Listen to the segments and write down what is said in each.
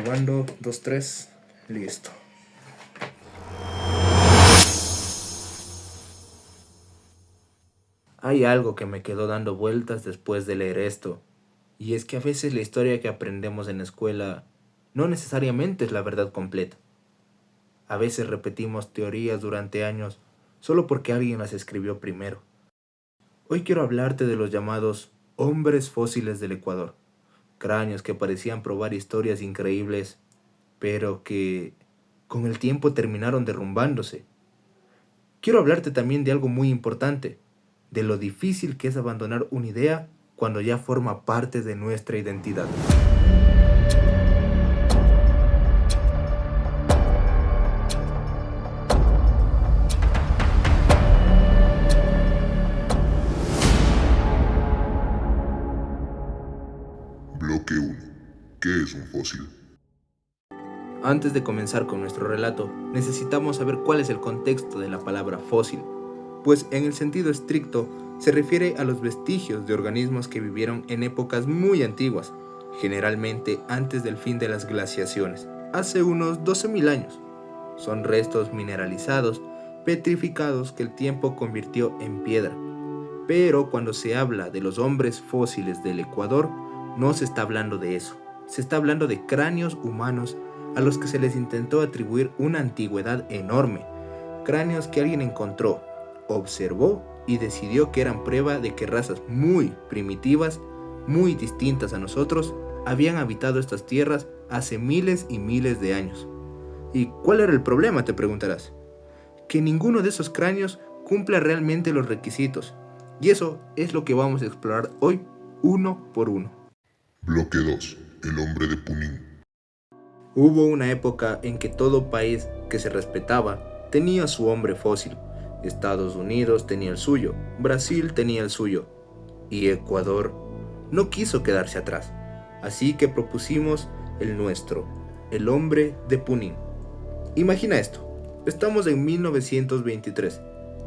Probando, 2, 3, listo. Hay algo que me quedó dando vueltas después de leer esto, y es que a veces la historia que aprendemos en la escuela no necesariamente es la verdad completa. A veces repetimos teorías durante años solo porque alguien las escribió primero. Hoy quiero hablarte de los llamados hombres fósiles del Ecuador, cráneos que parecían probar historias increíbles, pero que con el tiempo terminaron derrumbándose. Quiero hablarte también de algo muy importante, de lo difícil que es abandonar una idea cuando ya forma parte de nuestra identidad. Bloque 1. ¿Qué es un fósil? Antes de comenzar con nuestro relato, necesitamos saber cuál es el contexto de la palabra fósil, pues en el sentido estricto se refiere a los vestigios de organismos que vivieron en épocas muy antiguas, generalmente antes del fin de las glaciaciones, hace unos 12.000 años. Son restos mineralizados, petrificados que el tiempo convirtió en piedra. Pero cuando se habla de los hombres fósiles del Ecuador, no se está hablando de eso. Se está hablando de cráneos humanos a los que se les intentó atribuir una antigüedad enorme. Cráneos que alguien encontró, observó y decidió que eran prueba de que razas muy primitivas, muy distintas a nosotros, habían habitado estas tierras hace miles y miles de años. ¿Y cuál era el problema?, te preguntarás. Que ninguno de esos cráneos cumpla realmente los requisitos. Y eso es lo que vamos a explorar hoy, uno por uno. Bloque 2. El hombre de Punín. Hubo una época en que todo país que se respetaba tenía su hombre fósil. Estados Unidos tenía el suyo, Brasil tenía el suyo, y Ecuador no quiso quedarse atrás. Así que propusimos el nuestro, el hombre de Punín. Imagina esto, estamos en 1923,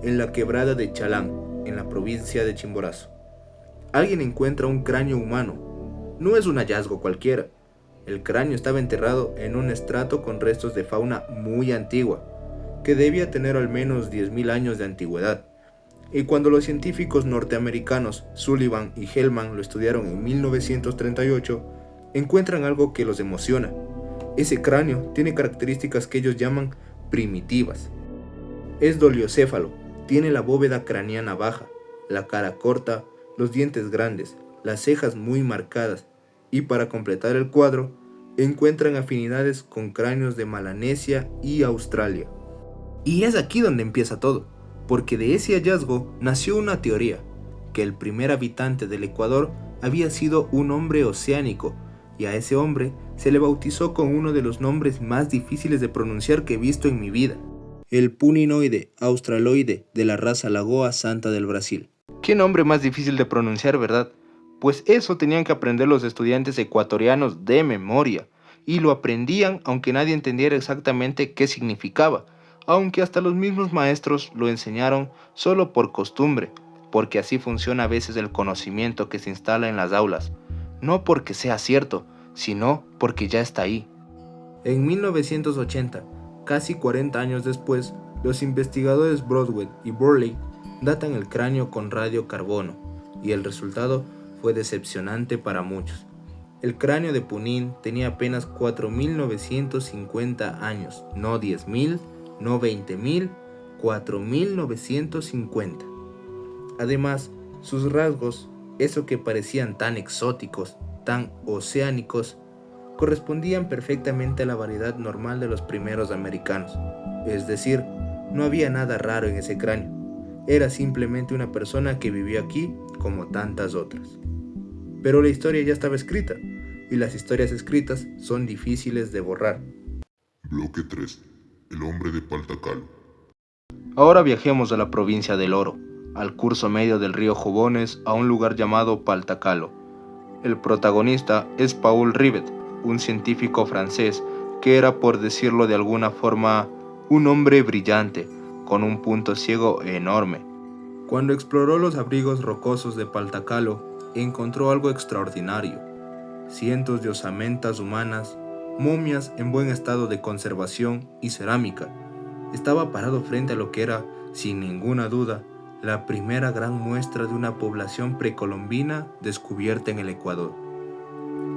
en la quebrada de Chalán, en la provincia de Chimborazo. Alguien encuentra un cráneo humano. No es un hallazgo cualquiera. El cráneo estaba enterrado en un estrato con restos de fauna muy antigua, que debía tener al menos 10.000 años de antigüedad. Y cuando los científicos norteamericanos Sullivan y Hellman lo estudiaron en 1938, encuentran algo que los emociona. Ese cráneo tiene características que ellos llaman primitivas. Es doliocéfalo, tiene la bóveda craneana baja, la cara corta, los dientes grandes, las cejas muy marcadas, y para completar el cuadro, encuentran afinidades con cráneos de Melanesia y Australia. Y es aquí donde empieza todo, porque de ese hallazgo nació una teoría, que el primer habitante del Ecuador había sido un hombre oceánico, y a ese hombre se le bautizó con uno de los nombres más difíciles de pronunciar que he visto en mi vida, el puninoide australoide de la raza Lagoa Santa del Brasil. ¿Qué nombre más difícil de pronunciar, verdad? Pues eso tenían que aprender los estudiantes ecuatorianos de memoria, y lo aprendían aunque nadie entendiera exactamente qué significaba, aunque hasta los mismos maestros lo enseñaron solo por costumbre, porque así funciona a veces el conocimiento que se instala en las aulas, no porque sea cierto, sino porque ya está ahí. En 1980, casi 40 años después, los investigadores Broadwell y Burley datan el cráneo con radiocarbono, y el resultado fue decepcionante para muchos. El cráneo de Punín tenía apenas 4.950 años, no 10.000, no 20.000, 4.950. Además, sus rasgos, eso que parecían tan exóticos, tan oceánicos, correspondían perfectamente a la variedad normal de los primeros americanos. Es decir, no había nada raro en ese cráneo. Era simplemente una persona que vivió aquí como tantas otras. Pero la historia ya estaba escrita, y las historias escritas son difíciles de borrar. Bloque 3. El hombre de Paltacalo. Ahora viajemos a la provincia del Oro, al curso medio del río Jubones, a un lugar llamado Paltacalo. El protagonista es Paul Rivet, un científico francés que era, por decirlo de alguna forma, un hombre brillante, con un punto ciego enorme. Cuando exploró los abrigos rocosos de Paltacalo, encontró algo extraordinario. Cientos de osamentas humanas, momias en buen estado de conservación y cerámica. Estaba parado frente a lo que era, sin ninguna duda, la primera gran muestra de una población precolombina descubierta en el Ecuador.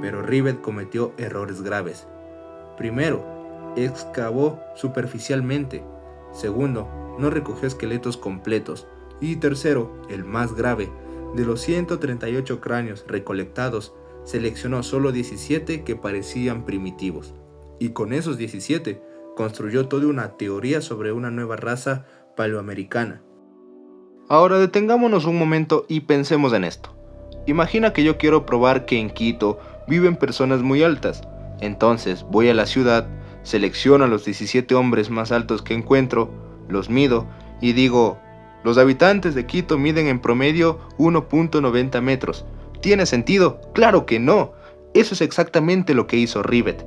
Pero Rivet cometió errores graves. Primero, excavó superficialmente. Segundo, no recogió esqueletos completos. Y tercero, el más grave, de los 138 cráneos recolectados, seleccionó solo 17 que parecían primitivos. Y con esos 17, construyó toda una teoría sobre una nueva raza paleoamericana. Ahora detengámonos un momento y pensemos en esto. Imagina que yo quiero probar que en Quito viven personas muy altas. Entonces voy a la ciudad, selecciono a los 17 hombres más altos que encuentro, los mido y digo, los habitantes de Quito miden en promedio 1.90 metros. ¿Tiene sentido? ¡Claro que no! Eso es exactamente lo que hizo Rivet.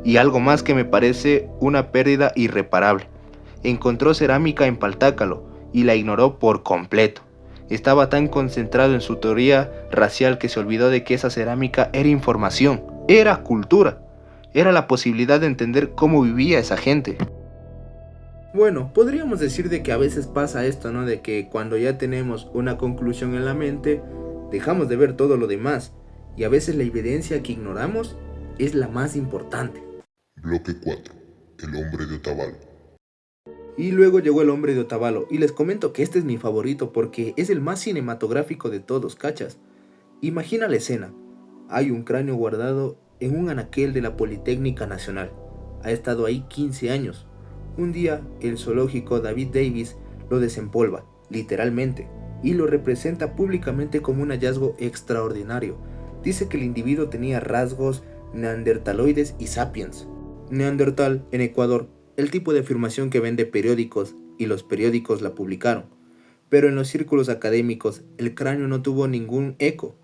Y algo más que me parece una pérdida irreparable. Encontró cerámica en Paltácalo y la ignoró por completo. Estaba tan concentrado en su teoría racial que se olvidó de que esa cerámica era información, era cultura, era la posibilidad de entender cómo vivía esa gente. Bueno, podríamos decir de que a veces pasa esto, ¿no? De que cuando ya tenemos una conclusión en la mente, dejamos de ver todo lo demás, y a veces la evidencia que ignoramos es la más importante. Bloque 4. El hombre de Otavalo. Y luego llegó el hombre de Otavalo, y les comento que este es mi favorito porque es el más cinematográfico de todos, ¿cachas? Imagina la escena. Hay un cráneo guardado en un anaquel de la Politécnica Nacional. Ha estado ahí 15 años. Un día, el zoológico David Davis lo desempolva, literalmente, y lo representa públicamente como un hallazgo extraordinario. Dice que el individuo tenía rasgos neandertaloides y sapiens. Neandertal, en Ecuador, el tipo de afirmación que vende periódicos, y los periódicos la publicaron. Pero en los círculos académicos, el cráneo no tuvo ningún eco.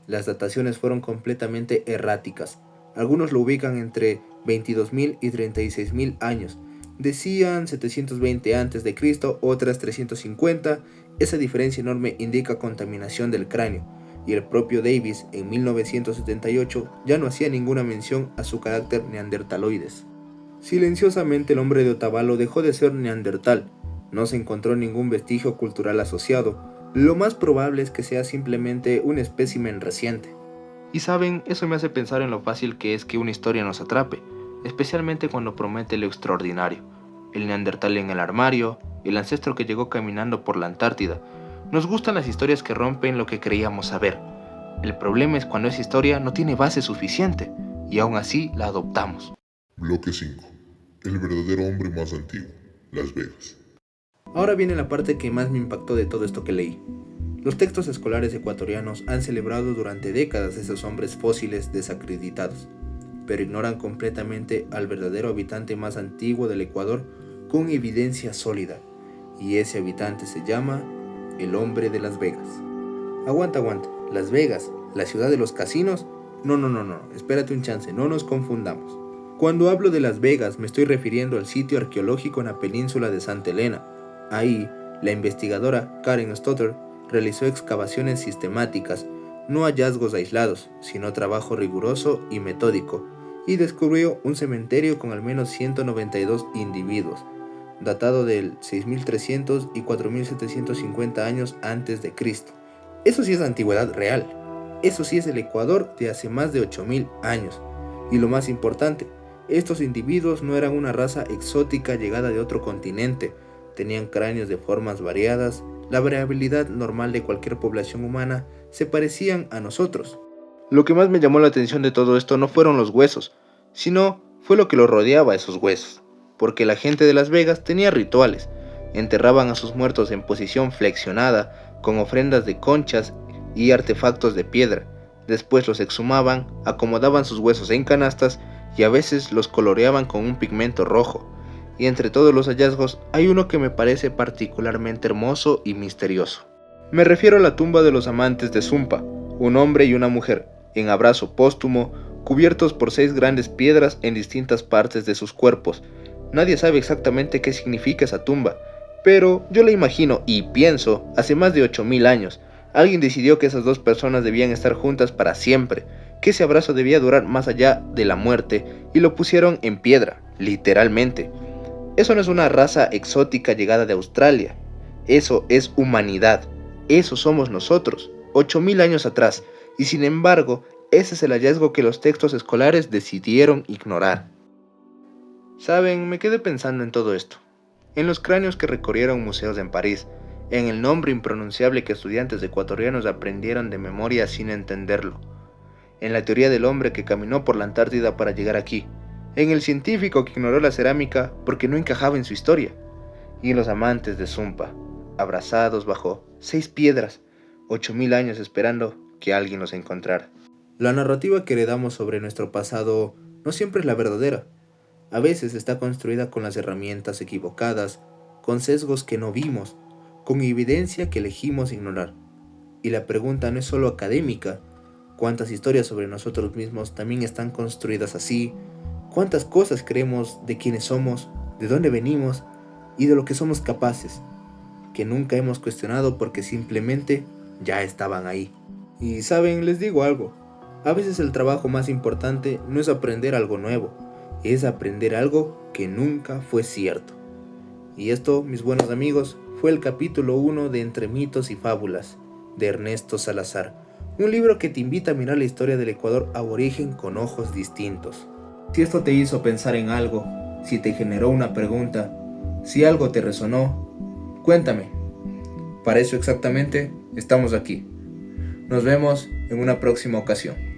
Las dataciones fueron completamente erráticas. Algunos lo ubican entre 22.000 y 36.000 años. Decían 720 a.C., otras 350. Esa diferencia enorme indica contaminación del cráneo, y el propio Davis, en 1978, ya no hacía ninguna mención a su carácter neandertaloides. Silenciosamente el hombre de Otavalo dejó de ser neandertal. No se encontró ningún vestigio cultural asociado. Lo más probable es que sea simplemente un espécimen reciente. Y saben, eso me hace pensar en lo fácil que es que una historia nos atrape, especialmente cuando promete lo extraordinario. El neandertal en el armario, el ancestro que llegó caminando por la Antártida. Nos gustan las historias que rompen lo que creíamos saber. El problema es cuando esa historia no tiene base suficiente, y aún así la adoptamos. Bloque 5. El verdadero hombre más antiguo. Las Vegas. Ahora viene la parte que más me impactó de todo esto que leí. Los textos escolares ecuatorianos han celebrado durante décadas a esos hombres fósiles desacreditados, pero ignoran completamente al verdadero habitante más antiguo del Ecuador con evidencia sólida, y ese habitante se llama el hombre de Las Vegas. Aguanta, Las Vegas, la ciudad de los casinos. No, espérate un chance, no nos confundamos. Cuando hablo de Las Vegas me estoy refiriendo al sitio arqueológico en la península de Santa Elena. Ahí, la investigadora Karen Stotter realizó excavaciones sistemáticas, no hallazgos aislados, sino trabajo riguroso y metódico, y descubrió un cementerio con al menos 192 individuos, datado del 6300 y 4750 años antes de Cristo. Eso sí es antigüedad real. Eso sí es el Ecuador de hace más de 8000 años. Y lo más importante, estos individuos no eran una raza exótica llegada de otro continente. Tenían cráneos de formas variadas. La variabilidad normal de cualquier población humana se parecían a nosotros. Lo que más me llamó la atención de todo esto no fueron los huesos, sino fue lo que los rodeaba a esos huesos. Porque la gente de Las Vegas tenía rituales. Enterraban a sus muertos en posición flexionada, con ofrendas de conchas y artefactos de piedra. Después los exhumaban, acomodaban sus huesos en canastas y a veces los coloreaban con un pigmento rojo. Y entre todos los hallazgos hay uno que me parece particularmente hermoso y misterioso. Me refiero a la tumba de los amantes de Zumpa, un hombre y una mujer, en abrazo póstumo, cubiertos por 6 grandes piedras en distintas partes de sus cuerpos. Nadie sabe exactamente qué significa esa tumba, pero yo la imagino y pienso, hace más de 8000 años, alguien decidió que esas dos personas debían estar juntas para siempre, que ese abrazo debía durar más allá de la muerte y lo pusieron en piedra, literalmente. Eso no es una raza exótica llegada de Australia, eso es humanidad, eso somos nosotros, 8000 años atrás, y sin embargo, ese es el hallazgo que los textos escolares decidieron ignorar. Saben, me quedé pensando en todo esto, en los cráneos que recorrieron museos en París, en el nombre impronunciable que estudiantes ecuatorianos aprendieron de memoria sin entenderlo, en la teoría del hombre que caminó por la Antártida para llegar aquí, en el científico que ignoró la cerámica porque no encajaba en su historia, y en los amantes de Zumpa, abrazados bajo 6 piedras, 8000 años esperando que alguien los encontrara. La narrativa que heredamos sobre nuestro pasado no siempre es la verdadera. A veces está construida con las herramientas equivocadas, con sesgos que no vimos, con evidencia que elegimos ignorar. Y la pregunta no es solo académica. ¿Cuántas historias sobre nosotros mismos también están construidas así? ¿Cuántas cosas creemos de quiénes somos, de dónde venimos y de lo que somos capaces, que nunca hemos cuestionado porque simplemente ya estaban ahí? Y saben, les digo algo, a veces el trabajo más importante no es aprender algo nuevo, es aprender algo que nunca fue cierto. Y esto, mis buenos amigos, fue el capítulo 1 de Entre mitos y fábulas, de Ernesto Salazar, un libro que te invita a mirar la historia del Ecuador aborigen con ojos distintos. Si esto te hizo pensar en algo, si te generó una pregunta, si algo te resonó, cuéntame. Para eso exactamente estamos aquí. Nos vemos en una próxima ocasión.